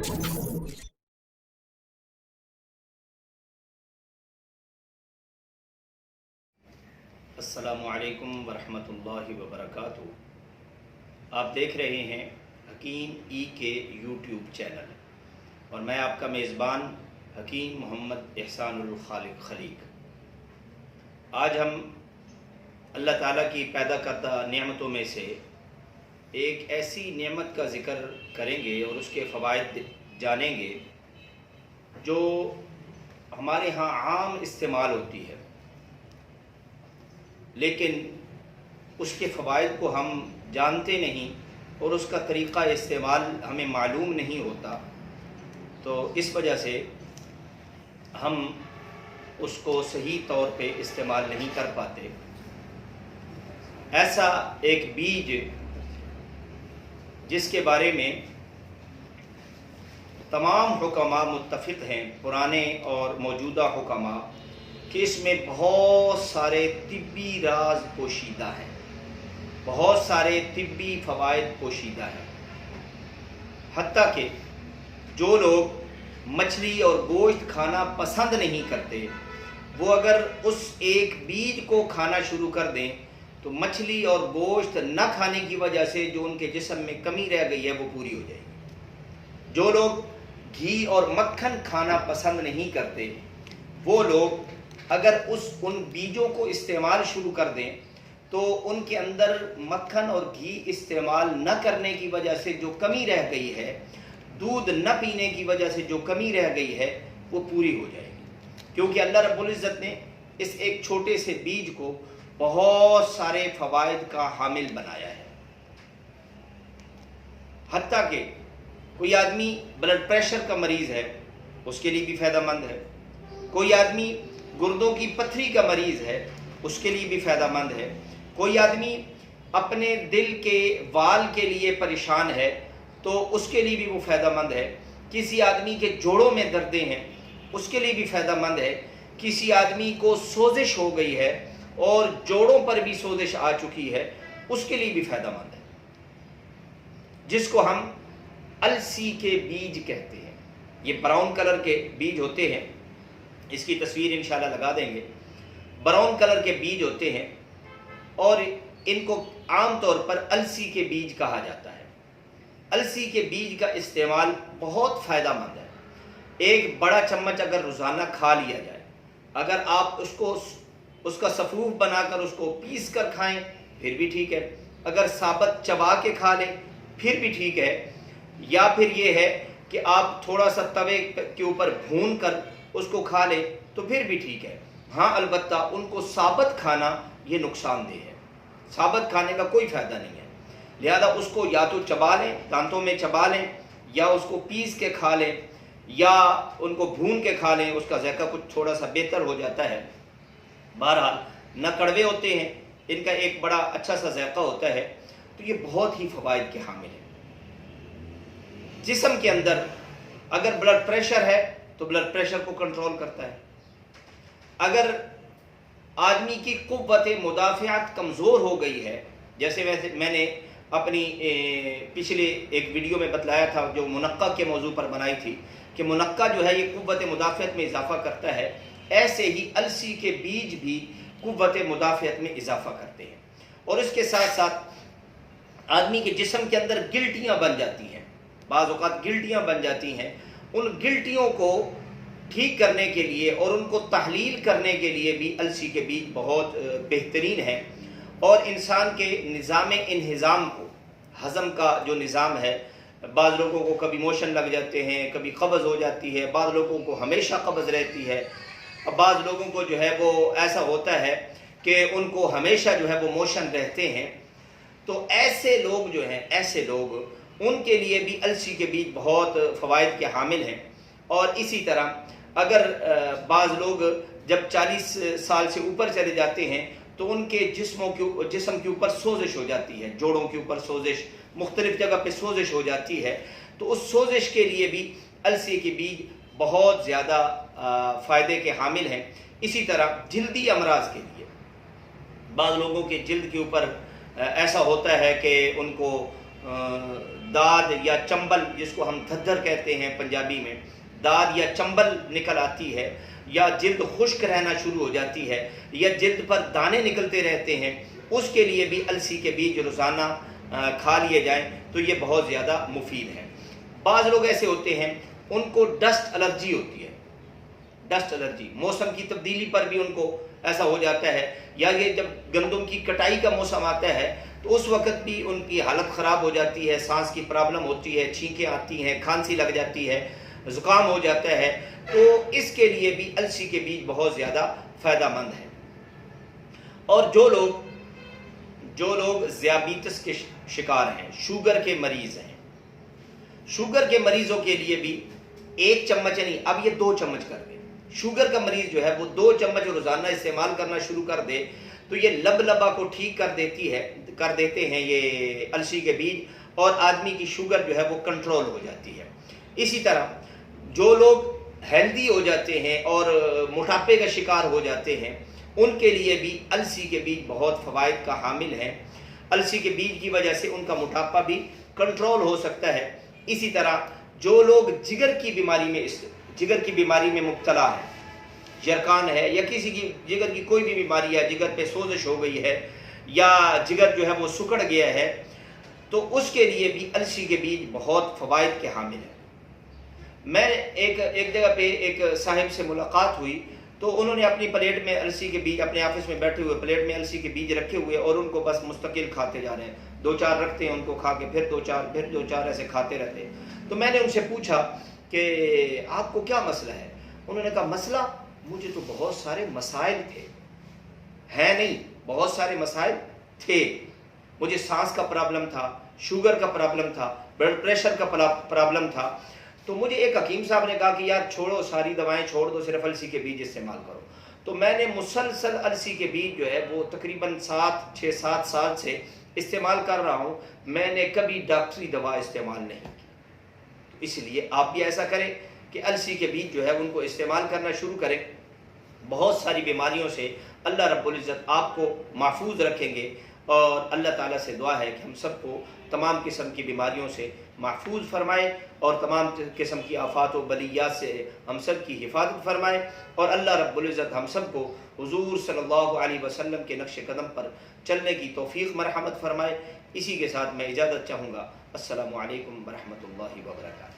अस्सलामु अलैकुम वरहमतुल्लाहि वबरकातुहू। आप देख रहे हैं हकीम ई के यूट्यूब चैनल और मैं आपका मेज़बान हकीम मोहम्मद एहसानुल खालिक खलीक। आज हम अल्लाह ताला की पैदा करदा नेमतों में से एक ऐसी नेमत का ज़िक्र करेंगे और उसके फ़वाइद जानेंगे जो हमारे यहाँ आम इस्तेमाल होती है, लेकिन उसके फ़वाइद को हम जानते नहीं और उसका तरीक़ा इस्तेमाल हमें मालूम नहीं होता, तो इस वजह से हम उसको सही तौर पे इस्तेमाल नहीं कर पाते। ऐसा एक बीज जिसके बारे में तमाम हुक्मा मुत्तफ़िक़ हैं, पुराने और मौजूदा हुक्मा, कि इसमें बहुत सारे तिब्बी राज पोशीदा हैं, बहुत सारे तिब्बी फ़वाइद पोशीदा हैं। हत्ता कि जो लोग मछली और गोश्त खाना पसंद नहीं करते, वो अगर उस एक बीज को खाना शुरू कर दें तो मछली और गोश्त न खाने की वजह से जो उनके जिस्म में कमी रह गई है वो पूरी हो जाएगी। जो लोग घी और मक्खन खाना पसंद नहीं करते, वो लोग अगर उन बीजों को इस्तेमाल शुरू कर दें तो उनके अंदर मक्खन और घी इस्तेमाल न करने की वजह से जो कमी रह गई है, दूध न पीने की वजह से जो कमी रह गई है, वो पूरी हो जाएगी। क्योंकि अल्लाह रब्बुल इज़्ज़त ने इस एक छोटे से बीज को बहुत सारे फ़वाइद का हामिल बनाया है। हत्ता कि कोई आदमी ब्लड प्रेशर का मरीज़ है, उसके लिए भी फ़ायदेमंद है। कोई आदमी गुर्दों की पथरी का मरीज़ है, उसके लिए भी फ़ायदेमंद है। कोई आदमी अपने दिल के वाल के लिए परेशान है तो उसके लिए भी वो फ़ायदेमंद है। किसी आदमी के जोड़ों में दर्दें हैं, उसके लिए भी फ़ायदेमंद है। किसी आदमी को सोजिश हो गई है और जोड़ों पर भी सोजिश आ चुकी है, उसके लिए भी फ़ायदेमंद है, जिसको हम अलसी के बीज कहते हैं। ये ब्राउन कलर के बीज होते हैं, इसकी तस्वीर इंशाल्लाह लगा देंगे। ब्राउन कलर के बीज होते हैं और इनको आम तौर पर अलसी के बीज कहा जाता है। अलसी के बीज का इस्तेमाल बहुत फ़ायदेमंद है। एक बड़ा चम्मच अगर रोज़ाना खा लिया जाए, अगर आप उसका सफ़ूफ बनाकर उसको पीस कर खाएं फिर भी ठीक है, अगर साबत चबा के खा लें फिर भी ठीक है, या फिर ये है कि आप थोड़ा सा तवे के ऊपर भून कर उसको खा लें तो फिर भी ठीक है। हाँ, अलबत्ता उनको साबत खाना ये नुकसानदेह है, साबत खाने का कोई फ़ायदा नहीं है। लिहाजा उसको या तो चबा लें, दांतों में चबा लें, या उसको पीस के खा लें, या उनको भून के खा लें, उसका ज़ायका कुछ थोड़ा सा बेहतर हो जाता है। बहरहाल न कड़वे होते हैं, इनका एक बड़ा अच्छा सा ज़ायका होता है, तो ये बहुत ही फ़वाइद के हामिल है। जिस्म के अंदर अगर ब्लड प्रेशर है तो ब्लड प्रेशर को कंट्रोल करता है। अगर आदमी की कुव्वत मुदाफ़ियात कमज़ोर हो गई है, जैसे मैंने अपनी पिछले एक वीडियो में बतलाया था जो मुनक्का के मौजू पर बनाई थी, कि मुनक्का जो है ये कुव्वत मुदाफ़ियत में इजाफ़ा करता है, ऐसे ही अलसी के बीज भी कुव्वत मुदाफ़ियत में इजाफ़ा करते हैं। और इसके साथ साथ आदमी के जिस्म के अंदर गिल्टियाँ बन जाती हैं, बाज़ औक़ात गिल्टियाँ बन जाती हैं, उन गिल्टियों को ठीक करने के लिए और उनको तहलील करने के लिए भी अलसी के बीज बहुत बेहतरीन है। और इंसान के निज़ाम इंहिज़ाम को, हज़म का जो निज़ाम है, बाज़ लोगों को कभी मोशन लग जाते हैं, कभी कब्ज़ हो जाती है, बाज़ लोगों को हमेशा कब्ज़ रहती है, और बाज़ लोगों को जो है वो ऐसा होता है कि उनको हमेशा जो है वो मोशन रहते हैं। तो ऐसे लोग जो हैं, ऐसे लोग, उनके लिए भी अलसी के बीज बहुत फ़वाइद के हामिल हैं। और इसी तरह अगर बाज़ लोग जब 40 साल से ऊपर चले जाते हैं तो उनके जिस्म के ऊपर सोजिश हो जाती है, जोड़ों के ऊपर सोजिश, मुख्तलिफ़ जगह पे सोजिश हो जाती है, तो उस सोजिश के लिए भी अलसी के बीज बहुत ज़्यादा फ़ायदे के हामिल हैं। इसी तरह जल्दी अमराज के लिए, बाज़ लोगों के जल्द के ऊपर ऐसा होता है कि उनको داد یا چمبل، جس کو ہم دھدر کہتے ہیں پنجابی میں، داد یا چمبل نکل آتی ہے، یا جلد خشک رہنا شروع ہو جاتی ہے، یا جلد پر دانے نکلتے رہتے ہیں، اس کے لیے بھی السی کے بیج روزانہ کھا لیے جائیں تو یہ بہت زیادہ مفید ہے۔ بعض لوگ ایسے ہوتے ہیں ان کو ڈسٹ الرجی ہوتی ہے، ڈسٹ الرجی موسم کی تبدیلی پر بھی ان کو ایسا ہو جاتا ہے، یا یہ جب گندم کی کٹائی کا موسم آتا ہے تو اس وقت بھی ان کی حالت خراب ہو جاتی ہے، سانس کی پرابلم ہوتی ہے، چھینکیں آتی ہیں، کھانسی لگ جاتی ہے، زکام ہو جاتا ہے، تو اس کے لیے بھی السی کے بیج بہت زیادہ فائدہ مند ہے۔ اور جو لوگ ذیابیطس کے شکار ہیں، شوگر کے مریض ہیں، شوگر کے مریضوں کے لیے بھی 1 چمچ نہیں، اب یہ 2 چمچ کر دیں۔ شوگر کا مریض جو ہے وہ 2 چمچ روزانہ استعمال کرنا شروع کر دے تو یہ لب لبا کو ٹھیک کر دیتے ہیں یہ السی کے بیج، اور آدمی کی شوگر جو ہے وہ کنٹرول ہو جاتی ہے۔ اسی طرح جو لوگ ہیلدی ہو جاتے ہیں اور موٹاپے کا شکار ہو جاتے ہیں، ان کے لیے بھی السی کے بیج بہت فوائد کا حامل ہیں۔ السی کے بیج کی وجہ سے ان کا موٹاپا بھی کنٹرول ہو سکتا ہے۔ اسی طرح جو لوگ جگر کی بیماری میں مبتلا ہے، جرکان ہے، یا کسی کی جگر کی کوئی بھی بیماری ہے، جگر پہ سوزش ہو گئی ہے، یا جگر جو ہے وہ سکڑ گیا ہے، تو اس کے لیے بھی السی کے بیج بہت فوائد کے حامل ہیں۔ میں ایک جگہ پہ ایک صاحب سے ملاقات ہوئی تو انہوں نے اپنی پلیٹ میں السی کے بیج، اپنے آفس میں بیٹھے ہوئے پلیٹ میں السی کے بیج رکھے ہوئے، اور ان کو بس مستقل کھاتے جا رہے ہیں، 2-4 رکھتے ہیں، ان کو کھا کے پھر 2-4 ایسے کھاتے رہتے ہیں۔ تو میں نے ان سے پوچھا کہ آپ کو کیا مسئلہ ہے؟ انہوں نے کہا مسئلہ مجھے تو بہت سارے مسائل تھے، ہے نہیں، بہت سارے مسائل تھے، مجھے سانس کا پرابلم تھا، شوگر کا پرابلم تھا، بلڈ پریشر کا پرابلم تھا، تو مجھے ایک حکیم صاحب نے کہا کہ یار چھوڑو، ساری دوائیں چھوڑ دو، صرف السی کے بیج استعمال کرو۔ تو میں نے مسلسل السی کے بیج جو ہے وہ تقریباً 6-7 سال سے استعمال کر رہا ہوں، میں نے کبھی ڈاکٹری دوا استعمال نہیں کی۔ اس لیے آپ بھی ایسا کریں کہ السی کے بیج جو ہے ان کو استعمال کرنا شروع کریں، بہت ساری بیماریوں سے اللہ رب العزت آپ کو محفوظ رکھیں گے، اور اللہ تعالیٰ سے دعا ہے کہ ہم سب کو تمام قسم کی بیماریوں سے محفوظ فرمائے، اور تمام قسم کی آفات و بلیات سے ہم سب کی حفاظت فرمائے، اور اللہ رب العزت ہم سب کو حضور صلی اللہ علیہ وسلم کے نقش قدم پر چلنے کی توفیق مرحمت فرمائے۔ اسی کے ساتھ میں اجازت چاہوں گا۔ السلام علیکم ورحمۃ اللہ وبرکاتہ۔